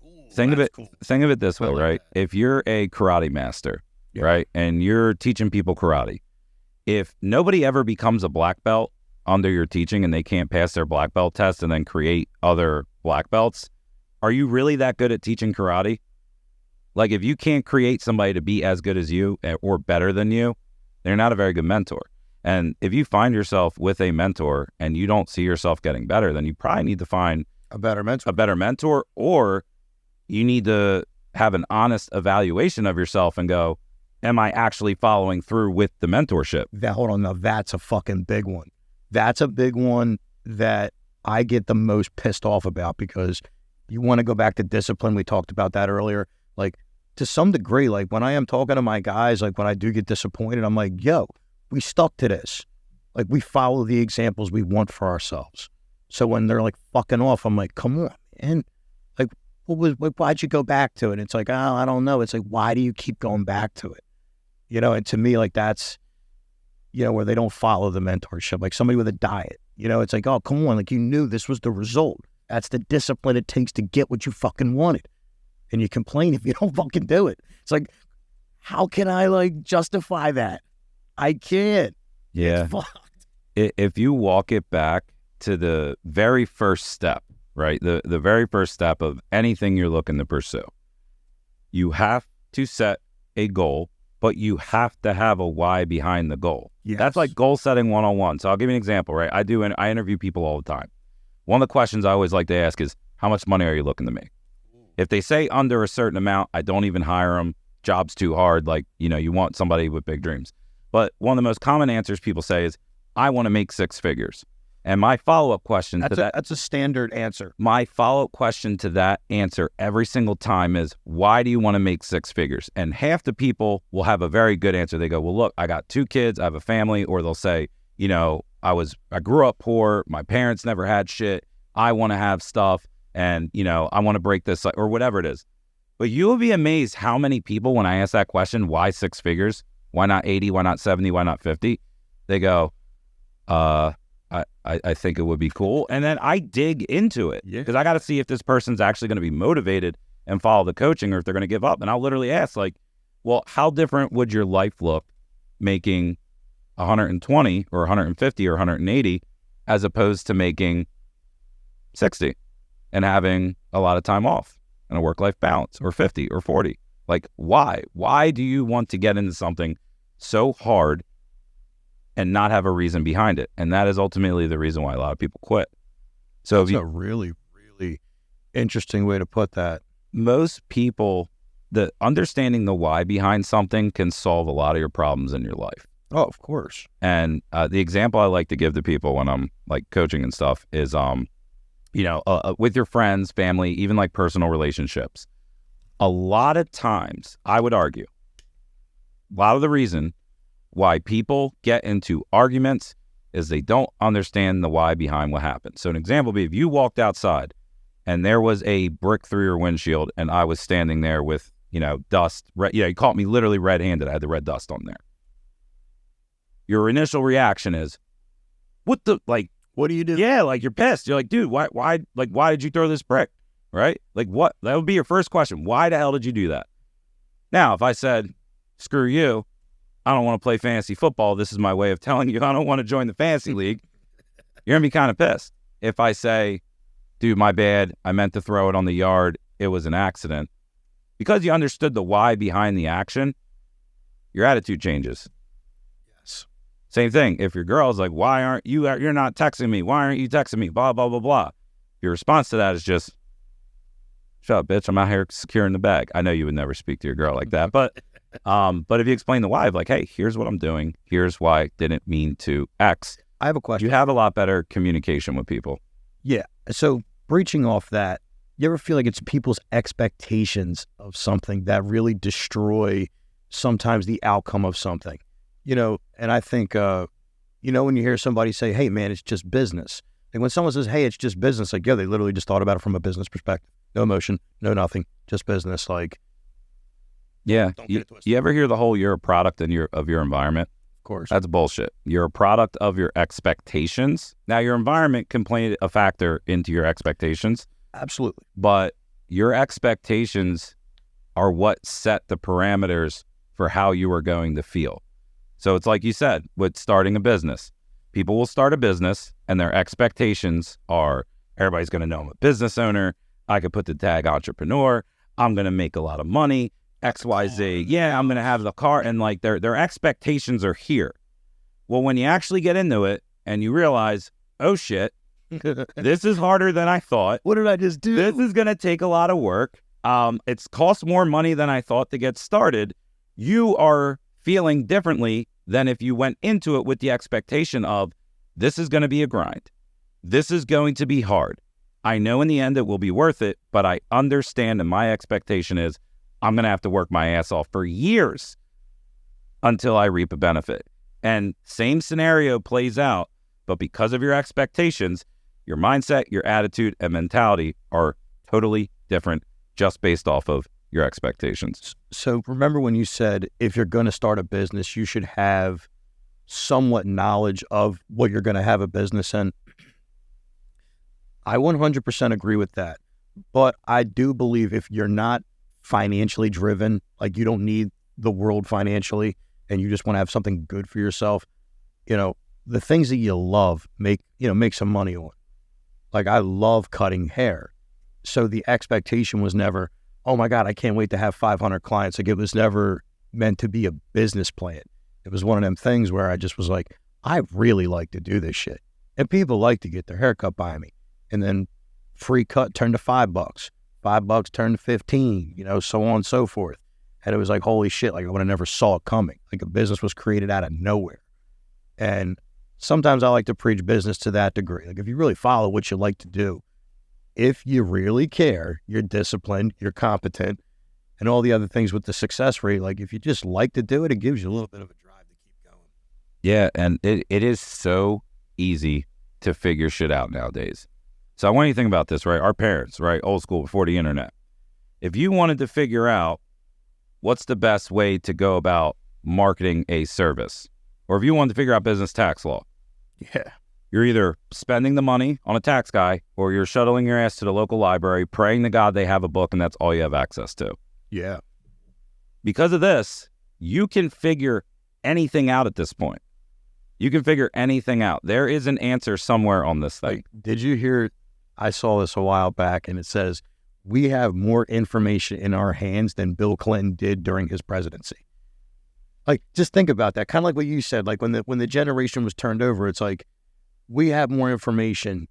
Ooh, think of it this way, like right? that. If you're a karate master, right, and you're teaching people karate, if nobody ever becomes a black belt under your teaching and they can't pass their black belt test and then create other black belts, are you really that good at teaching karate? Like if you can't create somebody to be as good as you or better than you, they're not a very good mentor. And if you find yourself with a mentor and you don't see yourself getting better, then you probably need to find a better mentor, or you need to have an honest evaluation of yourself and go, am I actually following through with the mentorship? Hold on, now that's a fucking big one. That's a big one that I get the most pissed off about, because you want to go back to discipline. We talked about that earlier. Like to some degree, like when I am talking to my guys, like when I do get disappointed, I'm like, yo, we stuck to this. Like we follow the examples we want for ourselves. So when they're like fucking off, I'm like, come on, man. Like, why'd you go back to it? And it's like, oh, I don't know. It's like, why do you keep going back to it? And to me, like that's, where they don't follow the mentorship. Like somebody with a diet, it's like, oh, come on. Like you knew this was the result. That's the discipline it takes to get what you fucking wanted. And you complain if you don't fucking do it. It's like, how can I like justify that? I can't. Yeah. It's fucked. If you walk it back to the very first step, right? The very first step of anything you're looking to pursue, you have to set a goal, but you have to have a why behind the goal. Yes. That's like goal setting 101. So I'll give you an example, right? I interview people all the time. One of the questions I always like to ask is, how much money are you looking to make? If they say under a certain amount, I don't even hire them. Job's too hard. Like, you want somebody with big dreams. But one of the most common answers people say is, I want to make 6 figures. And my follow-up question to that... That's a standard answer. My follow-up question to that answer every single time is, why do you want to make 6 figures? And half the people will have a very good answer. They go, well, look, I got 2 kids, I have a family. Or they'll say, I grew up poor. My parents never had shit. I want to have stuff. And, I want to break this, or whatever it is. But you will be amazed how many people, when I ask that question, why 6 figures? Why not 80? Why not 70? Why not 50? They go, I think it would be cool. And then I dig into it because I got to see if this person's actually going to be motivated and follow the coaching or if they're going to give up. And I'll literally ask, like, well, how different would your life look making 120 or 150 or 180 as opposed to making 60 and having a lot of time off and a work-life balance, or 50 or 40? Like, why? Why do you want to get into something so hard and not have a reason behind it? And that is ultimately the reason why a lot of people quit. So that's a really, really interesting way to put that. Most people, the understanding the why behind something can solve a lot of your problems in your life. Oh, of course. And the example I like to give to people when I'm like coaching and stuff is, with your friends, family, even like personal relationships. A lot of times, I would argue, a lot of the reason why people get into arguments is they don't understand the why behind what happened. So an example would be if you walked outside and there was a brick through your windshield and I was standing there with, dust. You caught me literally red-handed. I had the red dust on there. Your initial reaction is, what do you do? Yeah, like you're pissed. You're like, dude, why did you throw this brick? Right? Like what? That would be your first question. Why the hell did you do that? Now, if I said, screw you, I don't want to play fantasy football. This is my way of telling you I don't want to join the fantasy league. You're going to be kind of pissed. If I say, dude, my bad, I meant to throw it on the yard, it was an accident. Because you understood the why behind the action, your attitude changes. Yes. Same thing. If your girl's like, why aren't you're not texting me? Why aren't you texting me? Blah, blah, blah, blah. Your response to that is just, shut up, bitch. I'm out here securing the bag. I know you would never speak to your girl like that, but if you explain the why, like, hey, here's what I'm doing. Here's why I didn't mean to X. I have a question. You have a lot better communication with people. Yeah. So breaching off that, you ever feel like it's people's expectations of something that really destroy sometimes the outcome of something? And I think, when you hear somebody say, hey, man, it's just business. And when someone says, hey, it's just business, like, yeah, they literally just thought about it from a business perspective. No emotion, no nothing, just business. Like, yeah. You ever hear the whole you're a product of your environment? Of course. That's bullshit. You're a product of your expectations. Now, your environment can play a factor into your expectations. Absolutely. But your expectations are what set the parameters for how you are going to feel. So it's like you said, with starting a business. People will start a business and their expectations are, everybody's going to know I'm a business owner. I could put the tag entrepreneur. I'm going to make a lot of money. XYZ. Yeah, I'm going to have the car. And like their expectations are here. Well, when you actually get into it and you realize, oh shit, this is harder than I thought. What did I just do? This is going to take a lot of work. It's cost more money than I thought to get started. You are feeling differently than if you went into it with the expectation of, this is going to be a grind. This is going to be hard. I know in the end it will be worth it, but I understand and my expectation is I'm going to have to work my ass off for years until I reap a benefit. And same scenario plays out, but because of your expectations, your mindset, your attitude, and mentality are totally different just based off of your expectations. So remember when you said if you're going to start a business, you should have somewhat knowledge of what you're going to have a business in. I 100% agree with that. But I do believe if you're not financially driven, like you don't need the world financially, and you just want to have something good for yourself, the things that you love make some money on. Like I love cutting hair. So the expectation was never, oh my God, I can't wait to have 500 clients. Like it was never meant to be a business plan. It was one of them things where I just was like, I really like to do this shit. And people like to get their hair cut by me. And then free cut turned to $5. $5 turned to 15, so on and so forth. And it was like, holy shit, like I would have never saw it coming. Like a business was created out of nowhere. And sometimes I like to preach business to that degree. Like if you really follow what you like to do, if you really care, you're disciplined, you're competent, and all the other things with the success rate, like if you just like to do it, it gives you a little bit of a drive to keep going. Yeah, and it is so easy to figure shit out nowadays. So I want you to think about this, right? Our parents, right? Old school, before the internet. If you wanted to figure out what's the best way to go about marketing a service, or if you wanted to figure out business tax law, yeah, you're either spending the money on a tax guy or you're shuttling your ass to the local library, praying to God they have a book and that's all you have access to. Yeah. Because of this, you can figure anything out at this point. You can figure anything out. There is an answer somewhere on this thing. Like, did you hear, I saw this a while back and it says, we have more information in our hands than Bill Clinton did during his presidency. Like, just think about that. Kind of like what you said, like when the generation was turned over, it's like, we have more information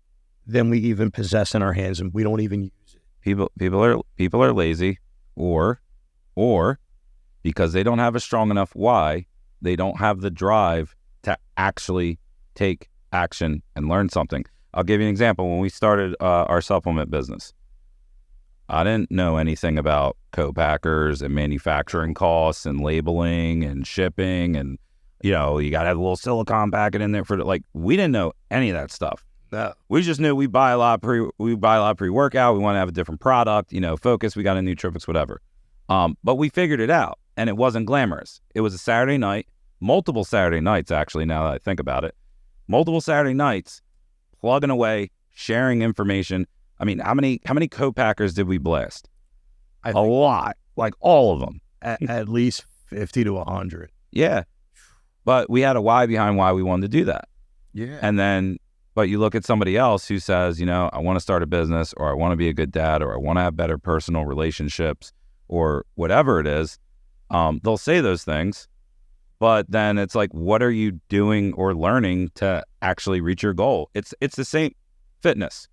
than we even possess in our hands, and we don't even use it. People are lazy, or because they don't have a strong enough why, they don't have the drive to actually take action and learn something. I'll give you an example. When we started our supplement business, I didn't know anything about co-packers and manufacturing costs and labeling and shipping and you got to have a little silicone packet in there we didn't know any of that stuff. No. We just knew we buy a lot of pre-workout. We want to have a different product, focus. We got a nootropics, whatever. But we figured it out, and it wasn't glamorous. It was a Saturday night, multiple Saturday nights, actually, now that I think about it. Multiple Saturday nights, plugging away, sharing information. I mean, how many co-packers did we blast? A lot, like all of them. At least 50 to 100. Yeah. But we had a why behind why we wanted to do that. Yeah. And then, but you look at somebody else who says, I want to start a business, or I want to be a good dad, or I want to have better personal relationships, or whatever it is. They'll say those things, but then it's like, what are you doing or learning to actually reach your goal? It's the same fitness.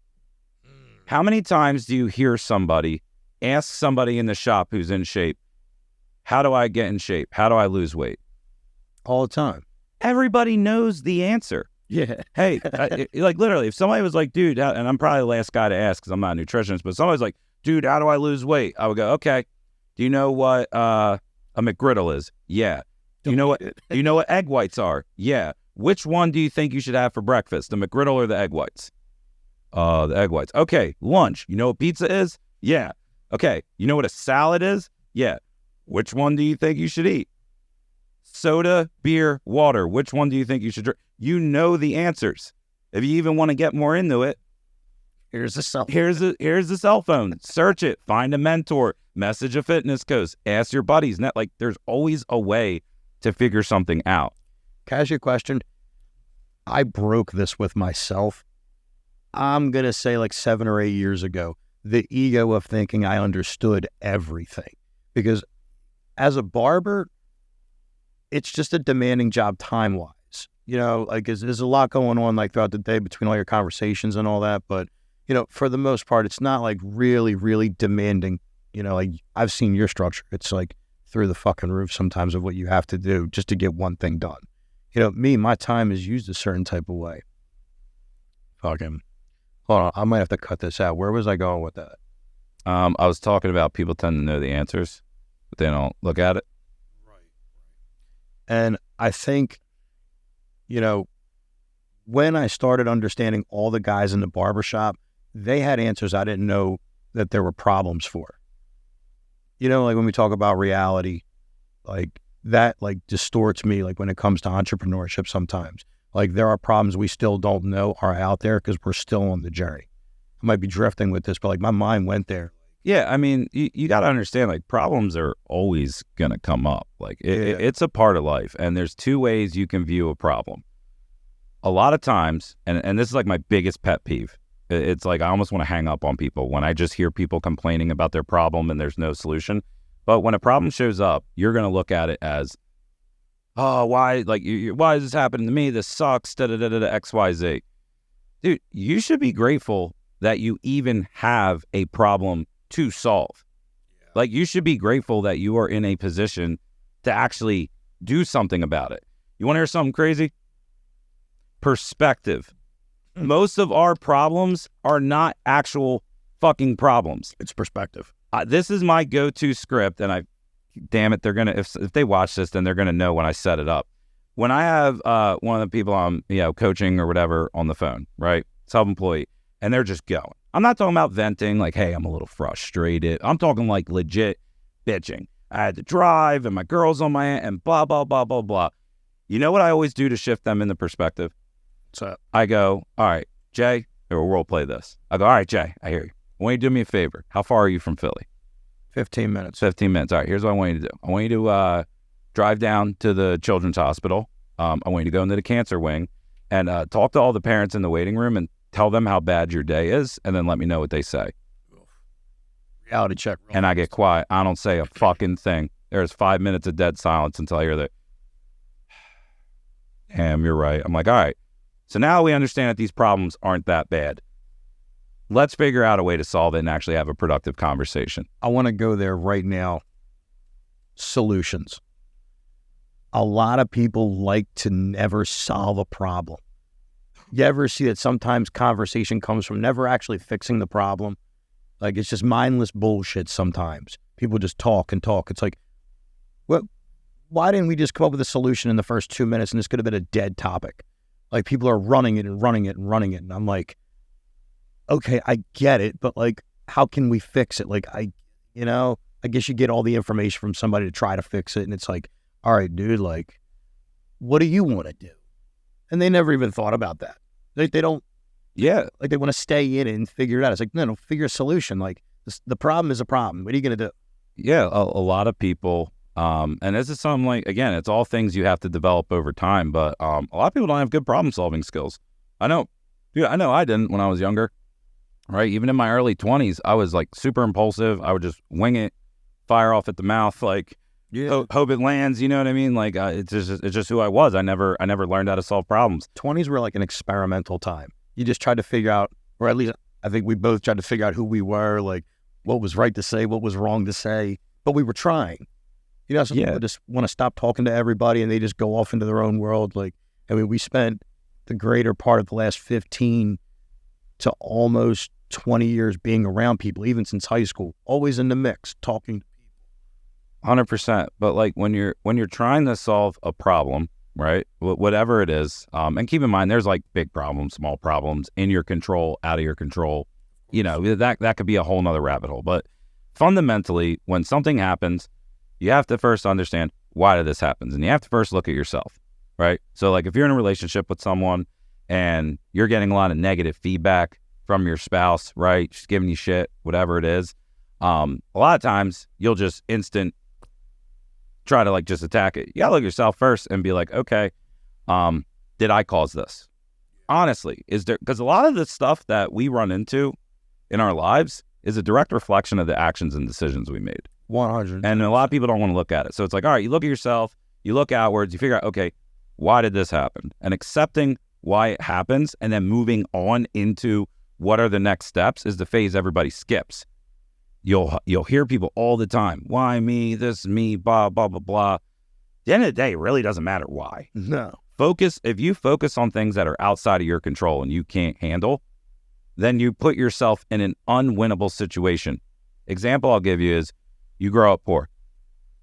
How many times do you hear somebody ask somebody in the shop who's in shape, how do I get in shape? How do I lose weight? All the time. Everybody knows the answer. Yeah. Hey, like literally, if somebody was like, dude, and I'm probably the last guy to ask because I'm not a nutritionist, but somebody's like, dude, how do I lose weight? I would go, okay. Do you know what a McGriddle is? Yeah. Do you know what egg whites are? Yeah. Which one do you think you should have for breakfast, the McGriddle or the egg whites? The egg whites. Okay. Lunch. You know what pizza is? Yeah. Okay. You know what a salad is? Yeah. Which one do you think you should eat? Soda, beer, water. Which one do you think you should drink? You know the answers. If you even want to get more into it, here's the cell. Here's the cell phone. Search it. Find a mentor. Message a fitness coach. Ask your buddies. There's always a way to figure something out. Can I ask you a question? I broke this with myself. I'm going to say like 7 or 8 years ago, the ego of thinking I understood everything. Because as a barber, it's just a demanding job time-wise. There's a lot going on like throughout the day between all your conversations and all that. But, for the most part, it's not like really, really demanding. Like I've seen your structure. It's like through the fucking roof sometimes of what you have to do just to get one thing done. My time is used a certain type of way. Fucking, hold on. I might have to cut this out. Where was I going with that? I was talking about people tend to know the answers, but they don't look at it. And I think, when I started understanding all the guys in the barbershop, they had answers I didn't know that there were problems for. Like when we talk about reality, like that, like distorts me, like when it comes to entrepreneurship sometimes. Like there are problems we still don't know are out there because we're still on the journey. I might be drifting with this, but like my mind went there. Yeah, I mean, you got to understand, like, problems are always going to come up. Like, it's a part of life, and there's two ways you can view a problem. A lot of times, and this is, like, my biggest pet peeve, it's like I almost want to hang up on people when I just hear people complaining about their problem and there's no solution. But when a problem shows up, you're going to look at it as, oh, why, like, why is this happening to me? This sucks, da-da-da-da-da, X, Y, Z. Dude, you should be grateful that you even have a problem to solve. Like, you should be grateful that you are in a position to actually do something about it. You want to hear something crazy? Perspective. Most of our problems are not actual fucking problems. It's perspective. This is my go-to script, and damn it, they're gonna, if they watch this, then they're gonna know when I set it up. When I have one of the people I'm coaching or whatever on the phone, right, self-employee, and they're just going. I'm not talking about venting, like, hey, I'm a little frustrated. I'm talking like legit bitching. I had to drive, and my girl's on my end, and blah, blah, blah, blah, blah. You know what I always do to shift them into perspective? So I go, all right, Jay, or we'll role play this. I go, all right, Jay, I hear you. I want you to do me a favor. How far are you from Philly? 15 minutes. 15 minutes. All right, here's what I want you to do. I want you to drive down to the children's hospital. I want you to go into the cancer wing and talk to all the parents in the waiting room and tell them how bad your day is, and then let me know what they say. Reality check. And I get quiet. I don't say a fucking thing. There's 5 minutes of dead silence until I hear that. Damn, you're right. I'm like, all right. So now we understand that these problems aren't that bad. Let's figure out a way to solve it and actually have a productive conversation. I want to go there right now. Solutions. A lot of people like to never solve a problem. You ever see that sometimes conversation comes from never actually fixing the problem? Like, it's just mindless bullshit sometimes. People just talk and talk. It's like, well, why didn't we just come up with a solution in the first 2 minutes and this could have been a dead topic? Like, people are running it and running it and running it. And I'm like, okay, I get it, but like, how can we fix it? Like, I guess you get all the information from somebody to try to fix it. And it's like, all right, dude, like, what do you want to do? And they never even thought about that. They don't. Yeah. Like, they want to stay in it and figure it out. It's like, no, figure a solution. Like, the problem is a problem. What are you going to do? Yeah. A lot of people, and this is something like, again, it's all things you have to develop over time, but a lot of people don't have good problem solving skills. I know I didn't when I was younger, right? Even in my early 20s, I was like super impulsive. I would just wing it, fire off at the mouth, like, hope it lands, you know what I mean? Like, it's just who I was. I never learned how to solve problems. 20s were like an experimental time. You just tried to figure out, or at least I think we both tried to figure out who we were, like what was right to say, what was wrong to say, but we were trying. Some people just want to stop talking to everybody and they just go off into their own world. Like, I mean, we spent the greater part of the last 15 to almost 20 years being around people, even since high school, always in the mix, talking to people. 100%. But like, when you're trying to solve a problem, right, whatever it is, and keep in mind, there's like big problems, small problems, in your control, out of your control, that could be a whole nother rabbit hole. But fundamentally, when something happens, you have to first understand, why did this happen? And you have to first look at yourself, right? So like, if you're in a relationship with someone and you're getting a lot of negative feedback from your spouse, right, she's giving you shit, whatever it is, a lot of times you'll just try to like just attack it. You gotta look at yourself first and be like, okay, did I cause this? Honestly, because a lot of the stuff that we run into in our lives is a direct reflection of the actions and decisions we made. 100. And a lot of people don't want to look at it. So it's like, all right, you look at yourself, you look outwards, you figure out, okay, why did this happen? And accepting why it happens and then moving on into what are the next steps is the phase everybody skips. You'll hear people all the time, why me, this, me, blah, blah, blah, blah. At the end of the day, it really doesn't matter why. No. If you focus on things that are outside of your control and you can't handle, then you put yourself in an unwinnable situation. Example I'll give you is, you grow up poor,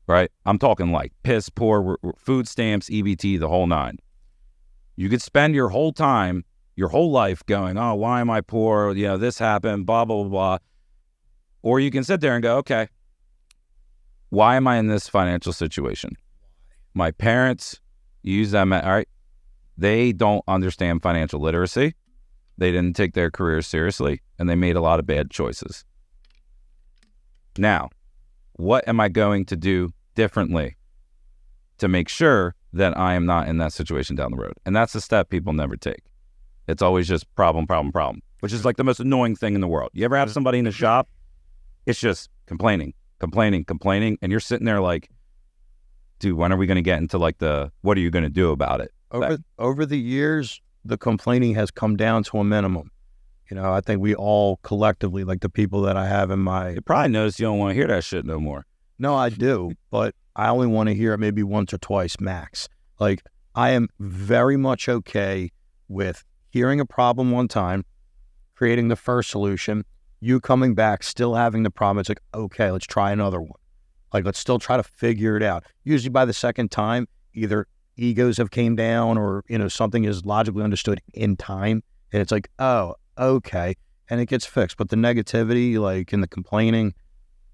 right? I'm talking like piss poor, food stamps, EBT, the whole nine. You could spend your whole life going, oh, why am I poor? This happened, blah, blah, blah, blah. Or you can sit there and go, okay, why am I in this financial situation? My parents use them, all right, they don't understand financial literacy. They didn't take their careers seriously, and they made a lot of bad choices. Now, what am I going to do differently to make sure that I am not in that situation down the road? And that's the step people never take. It's always just problem, which is like the most annoying thing in the world. You ever have somebody in the shop? It's just complaining. And you're sitting there like, dude, when are we going to get into like what are you going to do about it? Over the years, the complaining has come down to a minimum. You know, I think we all collectively, like the people that I have in my... You probably noticed you don't want to hear that shit no more. No, I do, but I only want to hear it maybe once or twice max. Like, I am very much okay with hearing a problem one time, creating the first solution, you coming back, still having the problem. It's like, okay, let's try another one. Like, let's still try to figure it out. Usually by the second time, either egos have came down or, you know, something is logically understood in time. And it's like, oh, okay. And it gets fixed. But the negativity, like, and the complaining,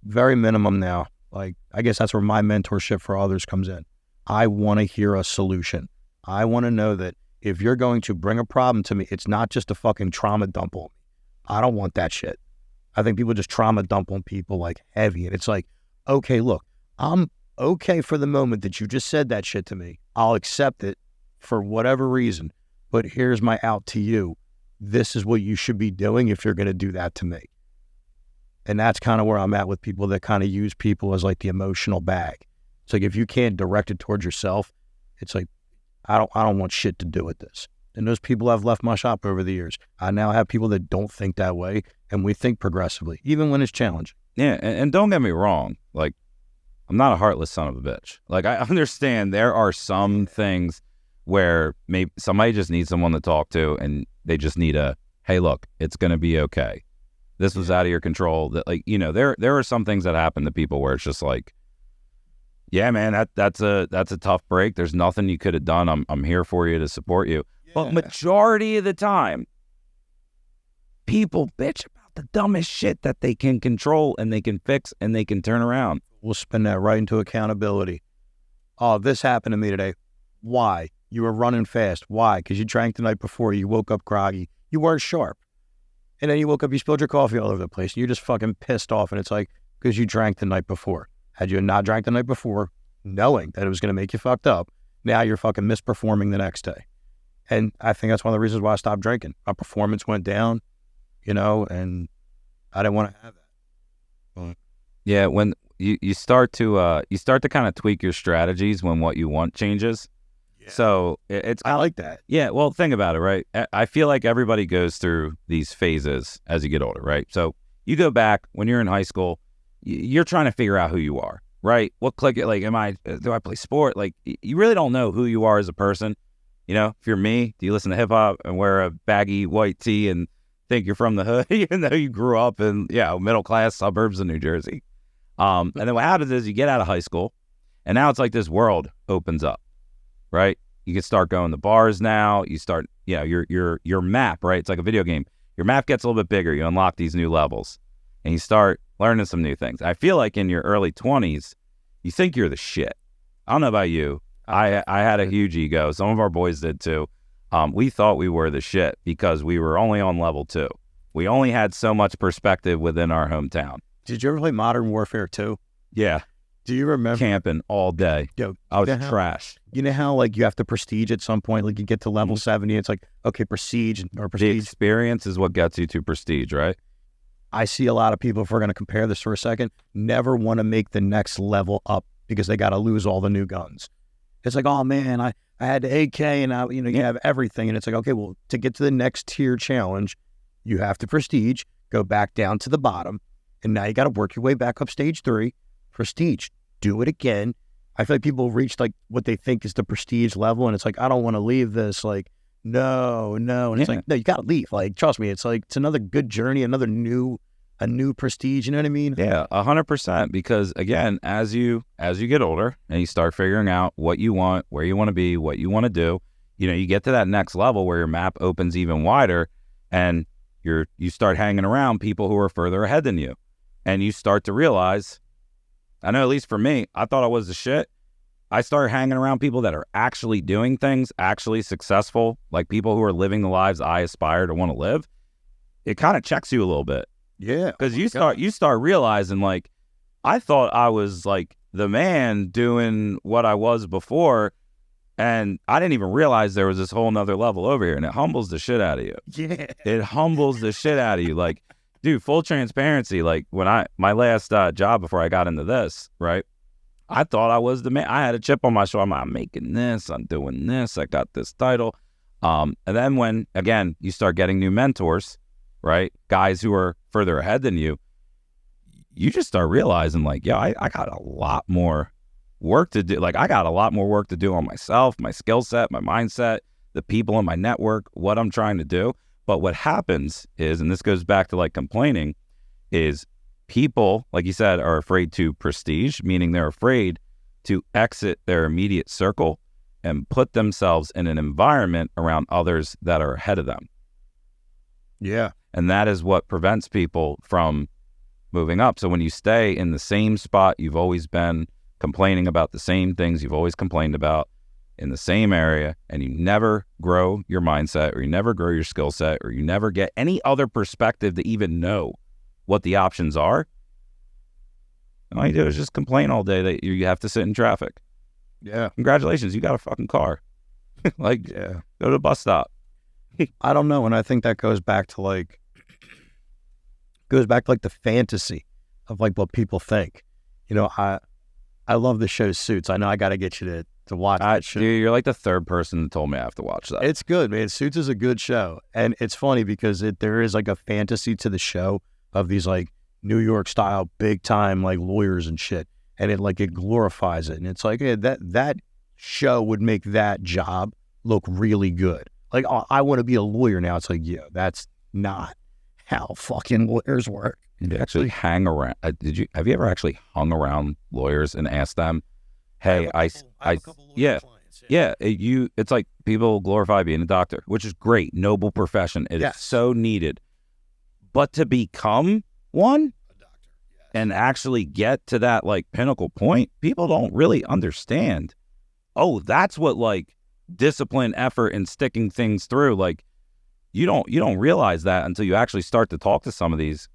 very minimum now. Like, I guess that's where my mentorship for others comes in. I want to hear a solution. I want to know that if you're going to bring a problem to me, it's not just a fucking trauma dump on me. I don't want that shit. I think people just trauma dump on people like heavy. And it's like, okay, look, I'm okay for the moment that you just said that shit to me. I'll accept it for whatever reason. But here's my out to you. This is what you should be doing if you're going to do that to me. And that's kind of where I'm at with people that kind of use people as like the emotional bag. It's like, if you can't direct it towards yourself, it's like, I don't want shit to do with this. And those people have left my shop over the years. I now have people that don't think that way, and we think progressively, even when it's challenging. Yeah, and don't get me wrong. Like, I'm not a heartless son of a bitch. Like, I understand there are some things where maybe somebody just needs someone to talk to, and they just need a, hey, look, it's going to be okay. This was out of your control. That, like, you know, there are some things that happen to people where it's just like, yeah, man, that's a tough break. There's nothing you could have done. I'm here for you to support you. Yeah. But majority of the time, people bitch about the dumbest shit that they can control and they can fix and they can turn around. We'll spin that right into accountability. Oh, this happened to me today. Why? You were running fast. Why? Because you drank the night before. You woke up groggy. You weren't sharp. And then you woke up, you spilled your coffee all over the place. And you're just fucking pissed off. And it's like, because you drank the night before. Had you not drank the night before, knowing that it was going to make you fucked up, now you're fucking misperforming the next day. And I think that's one of the reasons why I stopped drinking. My performance went down, you know, and I didn't want to have that. But yeah, when you start to kind of tweak your strategies when what you want changes. Yeah. So I like that. Yeah, well, think about it, right? I feel like everybody goes through these phases as you get older, right? So you go back when you're in high school, you're trying to figure out who you are, right? What click it? Like, do I play sport? Like, you really don't know who you are as a person. You know, if you're me, do you listen to hip hop and wear a baggy white tee and think you're from the hood, even though you grew up in, middle class suburbs of New Jersey? And then what happens is you get out of high school, and now it's like this world opens up, right? You can start going to bars now. You start, your map, right? It's like a video game. Your map gets a little bit bigger. You unlock these new levels, and you start learning some new things. I feel like in your early 20s, you think you're the shit. I don't know about you. I had a huge ego. Some of our boys did too. We thought we were the shit because we were only on level 2. We only had so much perspective within our hometown. Did you ever play Modern Warfare 2? Yeah. Do you remember? Camping all day. Yo, I was trash. You know how, like, you have to prestige at some point? Like, you get to level 70, it's like, okay, prestige. The experience is what gets you to prestige, right? I see a lot of people, if we're going to compare this for a second, never want to make the next level up because they got to lose all the new guns. It's like, oh man, I had the AK and you have everything. And it's like, okay, well, to get to the next tier challenge, you have to prestige, go back down to the bottom. And now you got to work your way back up stage 3, prestige, do it again. I feel like people reach like what they think is the prestige level. And it's like, I don't want to leave this. Like, no. And it's like, no, you got to leave. Like, trust me, it's like, it's another good journey, a new prestige. You know what I mean? Yeah, 100%. Because again, as you get older and you start figuring out what you want, where you want to be, what you want to do, you get to that next level where your map opens even wider, and you start hanging around people who are further ahead than you, and you start to realize, I know at least for me, I thought I was the shit. I started hanging around people that are actually doing things, actually successful, like people who are living the lives I aspire to want to live. It kind of checks you a little bit. Yeah. Because you start realizing, like, I thought I was like the man doing what I was before, and I didn't even realize there was this whole nother level over here, and it humbles the shit out of you. Yeah. It humbles the shit out of you. Like, dude, full transparency, like when my last job before I got into this, right? I thought I was the man. I had a chip on my shoulder. I'm making this. I'm doing this. I got this title. And then when, again, you start getting new mentors, right? Guys who are further ahead than you, you just start realizing like, yeah, I got a lot more work to do. Like I got a lot more work to do on myself, my skill set, my mindset, the people in my network, what I'm trying to do. But what happens is, and this goes back to like complaining, is people, like you said, are afraid to prestige, meaning they're afraid to exit their immediate circle and put themselves in an environment around others that are ahead of them. Yeah. And that is what prevents people from moving up. So when you stay in the same spot you've always been, complaining about the same things you've always complained about in the same area, and you never grow your mindset, or you never grow your skill set, or you never get any other perspective to even know what the options are, all you do is just complain all day that you have to sit in traffic. Yeah. Congratulations, you got a fucking car. Like, Yeah. go to the bus stop. I don't know. And I think that goes back to like the fantasy of like what people think. You know, I love the show Suits. I know I got to get you to watch that show. Dude, you're like the third person that told me I have to watch that. It's good, man. Suits is a good show. And it's funny because there is like a fantasy to the show of these like New York style big time like lawyers and shit. And it glorifies it. And it's like, yeah, that show would make that job look really good. Like, oh, I want to be a lawyer now. It's like, yeah, that's not how fucking lawyers work. You actually hang around. Have you ever actually hung around lawyers and asked them, "Hey, I have a couple lawyer clients, it's like people glorify being a doctor, which is great, noble profession. It is so needed. But to become one, a doctor, and actually get to that like pinnacle point, people don't really understand. Oh, that's what like discipline, effort, and sticking things through. Like you don't realize that until you actually start to talk to some of these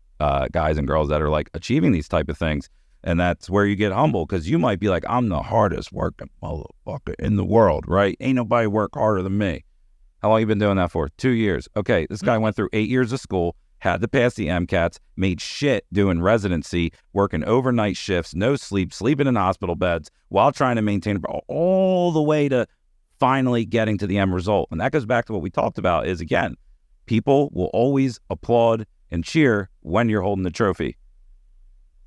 guys and girls that are like achieving these type of things. And that's where you get humble, because you might be like, I'm the hardest working motherfucker in the world, right? Ain't nobody work harder than me. How long you been doing that for? 2 years. Okay, this guy went through 8 years of school, had to pass the MCATs, made shit doing residency, working overnight shifts, no sleep, sleeping in hospital beds while trying to maintain all the way to finally getting to the end result. And that goes back to what we talked about is, again, people will always applaud and cheer when you're holding the trophy.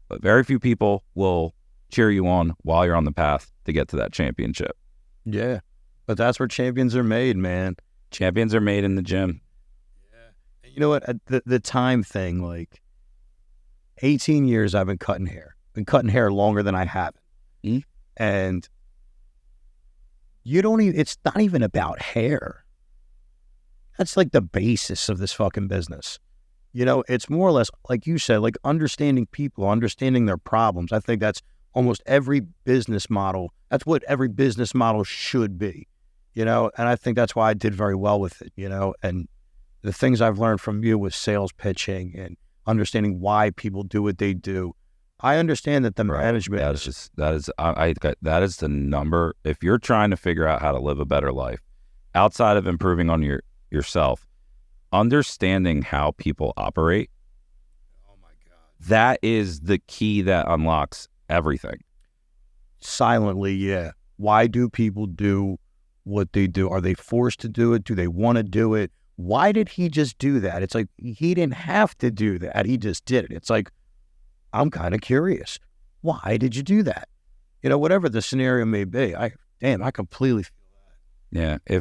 But very few people will cheer you on while you're on the path to get to that championship. Yeah. But that's where champions are made, man. Champions are made in the gym. Yeah. You know what? The time thing, like 18 years I've been cutting hair. Been cutting hair longer than I haven't. Mm-hmm. And it's not even about hair. That's like the basis of this fucking business. You know, it's more or less, like you said, like understanding people, understanding their problems. I think that's almost every business model. That's what every business model should be, you know, and I think that's why I did very well with it, you know, and the things I've learned from you with sales pitching and understanding why people do what they do. I understand that the management that is the number. If you're trying to figure out how to live a better life outside of improving on yourself, understanding how people operate, oh my God, that is the key that unlocks everything. Silently, yeah. Why do people do what they do? Are they forced to do it? Do they want to do it? Why did he just do that? It's like, he didn't have to do that. He just did it. It's like, I'm kind of curious. Why did you do that? You know, whatever the scenario may be. I completely feel that. Yeah.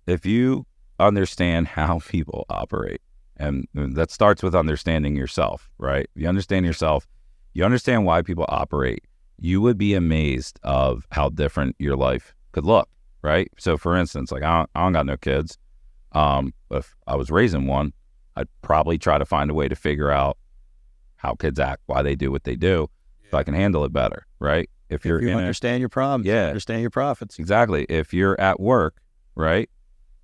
If you understand how people operate, and that starts with understanding yourself, right? If you understand yourself, you understand why people operate, you would be amazed of how different your life could look, right? So for instance, like I don't got no kids. If I was raising one, I'd probably try to find a way to figure out how kids act, why they do what they do, so I can handle it better, right? If you understand your problems, understand your profits. Exactly. If you're at work, right,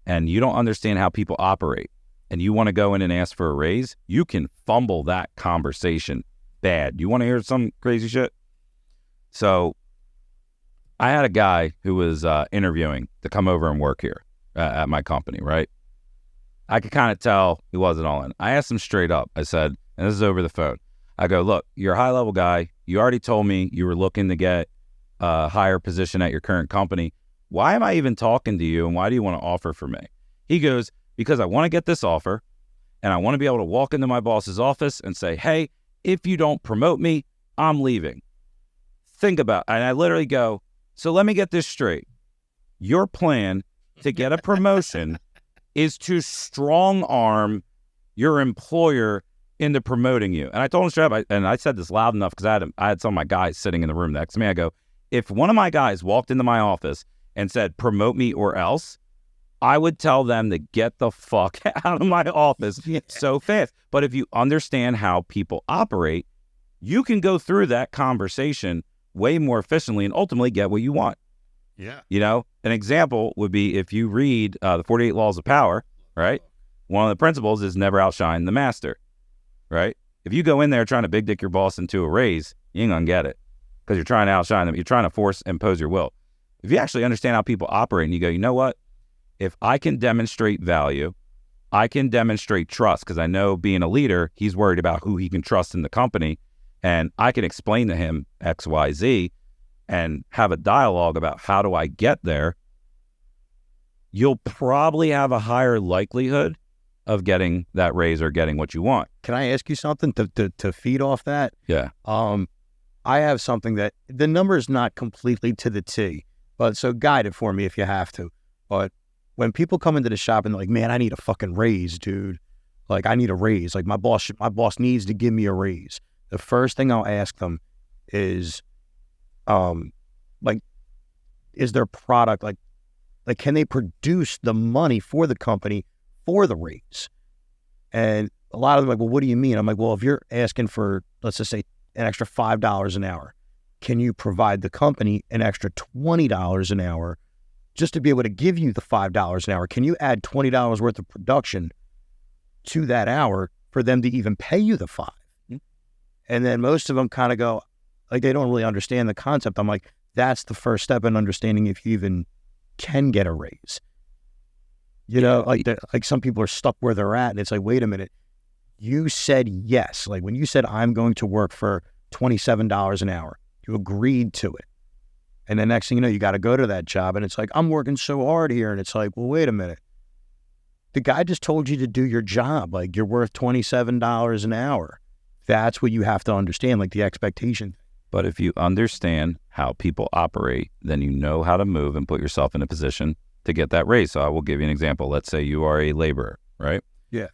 and you don't understand how people operate, and you want to go in and ask for a raise, you can fumble that conversation bad. You want to hear some crazy shit? So I had a guy who was interviewing to come over and work here at my company, right? I could kind of tell he wasn't all in. I asked him straight up. I said, and this is over the phone, I go, look, you're a high-level guy. You already told me you were looking to get a higher position at your current company. Why am I even talking to you, and why do you want to offer for me? He goes, because I want to get this offer, And I want to be able to walk into my boss's office and say, hey, if you don't promote me, I'm leaving. Think about it. And I literally go, so let me get this straight. Your plan to get a promotion is to strong arm your employer into promoting you. And I told him straight up, and I said this loud enough because I had some of my guys sitting in the room next to me. I go, if one of my guys walked into my office and said, promote me or else, I would tell them to get the fuck out of my office so fast. But if you understand how people operate, you can go through that conversation way more efficiently and ultimately get what you want. Yeah. You know, an example would be if you read the 48 Laws of Power, right? One of the principles is never outshine the master, right? If you go in there trying to big dick your boss into a raise, you ain't gonna get it because you're trying to outshine them. You're trying to impose your will. If you actually understand how people operate and you go, you know what? If I can demonstrate value, I can demonstrate trust because I know being a leader, he's worried about who he can trust in the company. And I can explain to him X, Y, Z and have a dialogue about how do I get there. You'll probably have a higher likelihood of getting that raise or getting what you want. Can I ask you something to feed off that? Yeah. I have something that the number is not completely to the T, but so guide it for me if you have to. But when people come into the shop and they're like, man, I need a fucking raise, dude. Like, I need a raise. Like, my boss needs to give me a raise. The first thing I'll ask them is, like, is their product, like, can they produce the money for the company for the raise? And a lot of them are like, well, what do you mean? I'm like, well, if you're asking for, let's just say, an extra $5 an hour, can you provide the company an extra $20 an hour just to be able to give you the $5 an hour? Can you add $20 worth of production to that hour for them to even pay you the $5? And then most of them kind of go, like, they don't really understand the concept. I'm like, that's the first step in understanding if you even can get a raise. You know, like some people are stuck where they're at, and it's like, wait a minute, you said yes. Like, when you said I'm going to work for $27 an hour, you agreed to it. And the next thing you know, you got to go to that job, and it's like, I'm working so hard here. And it's like, well, wait a minute. The guy just told you to do your job. Like, you're worth $27 an hour. That's what you have to understand, like the expectation. But if you understand how people operate, then you know how to move and put yourself in a position to get that raise. So I will give you an example. Let's say you are a laborer, right? Yeah.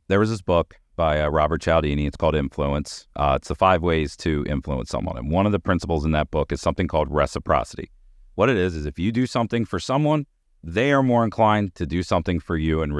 There was this book by Robert Cialdini. It's called Influence. It's the 5 ways to influence someone. And one of the principles in that book is something called reciprocity. What it is if you do something for someone, they are more inclined to do something for you in